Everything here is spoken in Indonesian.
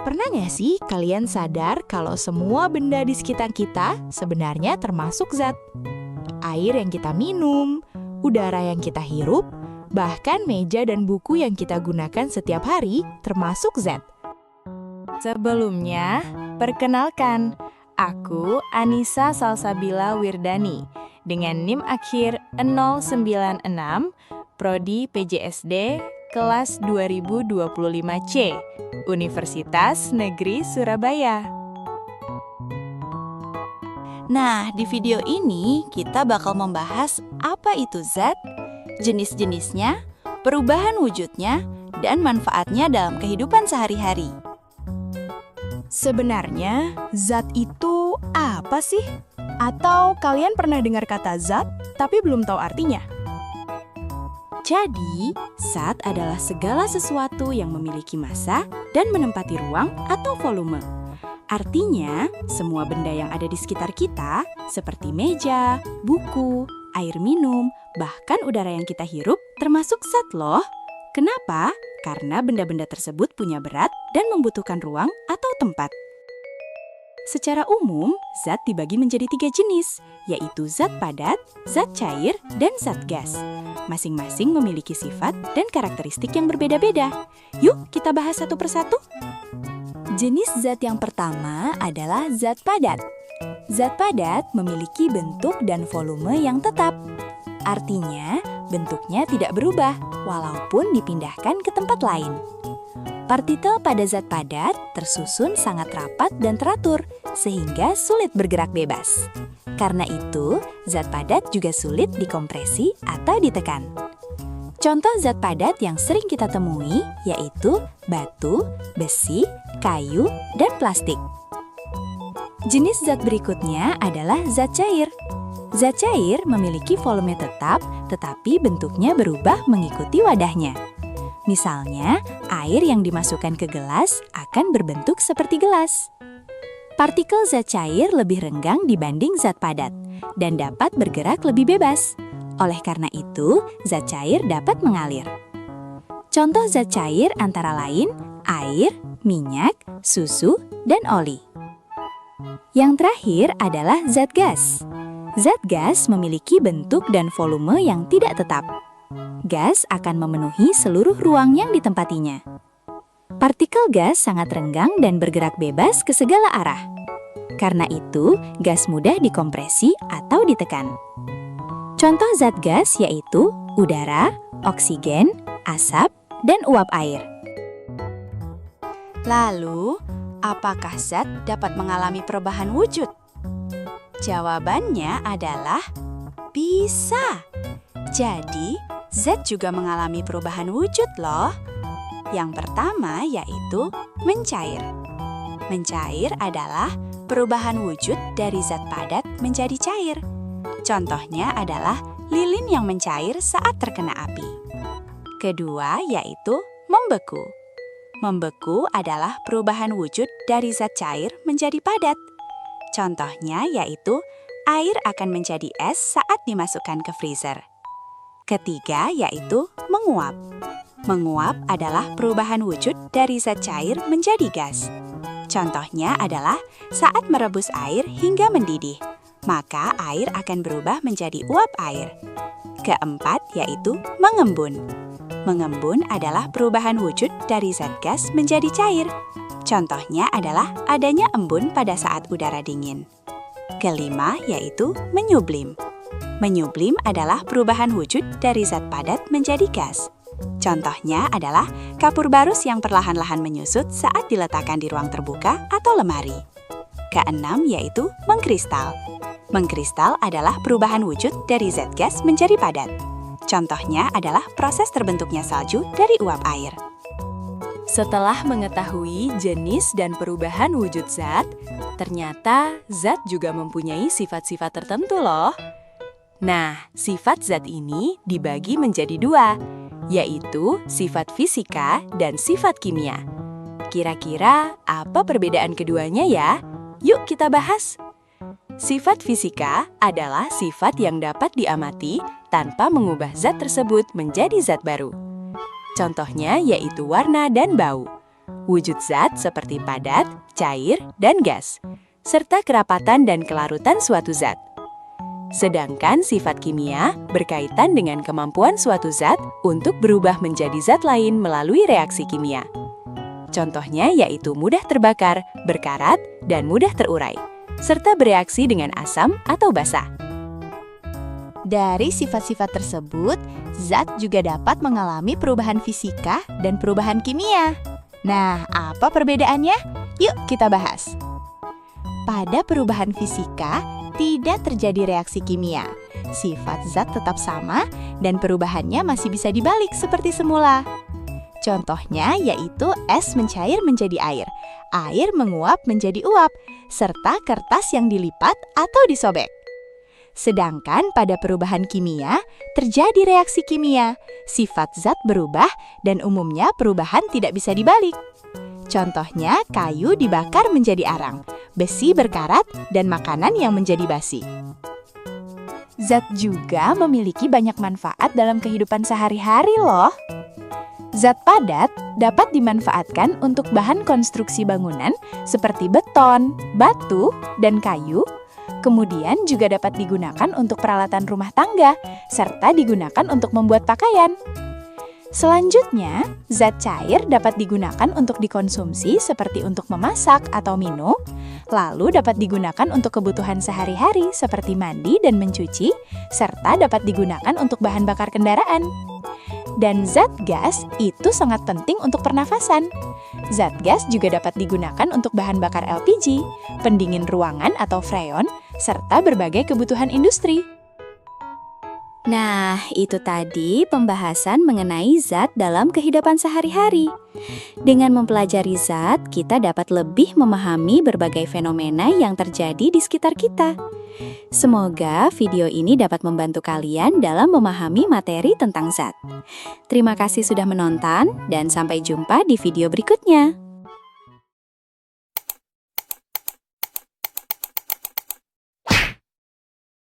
Pernah nggak sih kalian sadar kalau semua benda di sekitar kita sebenarnya termasuk zat? Air yang kita minum, udara yang kita hirup, bahkan meja dan buku yang kita gunakan setiap hari termasuk zat. Sebelumnya, perkenalkan, aku Anissa Salsabila Wirdani dengan NIM akhir 096, Prodi PJSD kelas 2025C, Universitas Negeri Surabaya. Nah, di video ini kita bakal membahas apa itu zat, jenis-jenisnya, perubahan wujudnya, dan manfaatnya dalam kehidupan sehari-hari. Sebenarnya, zat itu apa sih? Atau kalian pernah dengar kata zat, tapi belum tahu artinya? Jadi, zat adalah segala sesuatu yang memiliki massa dan menempati ruang atau volume. Artinya, semua benda yang ada di sekitar kita, seperti meja, buku, air minum, bahkan udara yang kita hirup, termasuk zat loh. Kenapa? Karena benda-benda tersebut punya berat dan membutuhkan ruang atau tempat. Secara umum, zat dibagi menjadi 3 jenis, yaitu zat padat, zat cair, dan zat gas. Masing-masing memiliki sifat dan karakteristik yang berbeda-beda. Yuk kita bahas satu persatu. Jenis zat yang pertama adalah zat padat. Zat padat memiliki bentuk dan volume yang tetap. Artinya, bentuknya tidak berubah walaupun dipindahkan ke tempat lain. Partikel pada zat padat tersusun sangat rapat dan teratur, sehingga sulit bergerak bebas. Karena itu, zat padat juga sulit dikompresi atau ditekan. Contoh zat padat yang sering kita temui yaitu batu, besi, kayu, dan plastik. Jenis zat berikutnya adalah zat cair. Zat cair memiliki volume tetap, tetapi bentuknya berubah mengikuti wadahnya. Misalnya, air yang dimasukkan ke gelas akan berbentuk seperti gelas. Partikel zat cair lebih renggang dibanding zat padat dan dapat bergerak lebih bebas. Oleh karena itu, zat cair dapat mengalir. Contoh zat cair antara lain air, minyak, susu, dan oli. Yang terakhir adalah zat gas. Zat gas memiliki bentuk dan volume yang tidak tetap. Gas akan memenuhi seluruh ruang yang ditempatinya. Partikel gas sangat renggang dan bergerak bebas ke segala arah. Karena itu, gas mudah dikompresi atau ditekan. Contoh zat gas yaitu udara, oksigen, asap, dan uap air. Lalu, apakah zat dapat mengalami perubahan wujud? Jawabannya adalah bisa. Jadi, zat juga mengalami perubahan wujud loh. Yang pertama yaitu mencair. Mencair adalah perubahan wujud dari zat padat menjadi cair. Contohnya adalah lilin yang mencair saat terkena api. Kedua yaitu membeku. Membeku adalah perubahan wujud dari zat cair menjadi padat. Contohnya yaitu air akan menjadi es saat dimasukkan ke freezer. Ketiga yaitu menguap. Menguap adalah perubahan wujud dari zat cair menjadi gas. Contohnya adalah saat merebus air hingga mendidih, maka air akan berubah menjadi uap air. Keempat yaitu mengembun. Mengembun adalah perubahan wujud dari zat gas menjadi cair. Contohnya adalah adanya embun pada saat udara dingin. Kelima yaitu menyublim. Menyublim adalah perubahan wujud dari zat padat menjadi gas. Contohnya adalah kapur barus yang perlahan-lahan menyusut saat diletakkan di ruang terbuka atau lemari. Keenam yaitu mengkristal. Mengkristal adalah perubahan wujud dari zat gas menjadi padat. Contohnya adalah proses terbentuknya salju dari uap air. Setelah mengetahui jenis dan perubahan wujud zat, ternyata zat juga mempunyai sifat-sifat tertentu loh. Nah, sifat zat ini dibagi menjadi 2, yaitu sifat fisika dan sifat kimia. Kira-kira apa perbedaan keduanya ya? Yuk kita bahas. Sifat fisika adalah sifat yang dapat diamati tanpa mengubah zat tersebut menjadi zat baru. Contohnya yaitu warna dan bau. wujud zat seperti padat, cair, dan gas, serta kerapatan dan kelarutan suatu zat. Sedangkan sifat kimia berkaitan dengan kemampuan suatu zat untuk berubah menjadi zat lain melalui reaksi kimia. Contohnya yaitu mudah terbakar, berkarat, dan mudah terurai, serta bereaksi dengan asam atau basa. Dari sifat-sifat tersebut, zat juga dapat mengalami perubahan fisika dan perubahan kimia. Nah, apa perbedaannya? Yuk kita bahas. Pada perubahan fisika, tidak terjadi reaksi kimia. Sifat zat tetap sama dan perubahannya masih bisa dibalik seperti semula. Contohnya yaitu es mencair menjadi air, air menguap menjadi uap, serta kertas yang dilipat atau disobek. Sedangkan pada perubahan kimia, terjadi reaksi kimia. Sifat zat berubah dan umumnya perubahan tidak bisa dibalik. Contohnya kayu dibakar menjadi arang, besi berkarat, dan makanan yang menjadi basi. Zat juga memiliki banyak manfaat dalam kehidupan sehari-hari loh. Zat padat dapat dimanfaatkan untuk bahan konstruksi bangunan seperti beton, batu, dan kayu. Kemudian juga dapat digunakan untuk peralatan rumah tangga, serta digunakan untuk membuat pakaian. Selanjutnya, zat cair dapat digunakan untuk dikonsumsi seperti untuk memasak atau minum, lalu dapat digunakan untuk kebutuhan sehari-hari seperti mandi dan mencuci, serta dapat digunakan untuk bahan bakar kendaraan. Dan zat gas itu sangat penting untuk pernafasan. Zat gas juga dapat digunakan untuk bahan bakar LPG, pendingin ruangan atau freon, serta berbagai kebutuhan industri. Nah, itu tadi pembahasan mengenai zat dalam kehidupan sehari-hari. Dengan mempelajari zat, kita dapat lebih memahami berbagai fenomena yang terjadi di sekitar kita. Semoga video ini dapat membantu kalian dalam memahami materi tentang zat. Terima kasih sudah menonton, dan sampai jumpa di video berikutnya.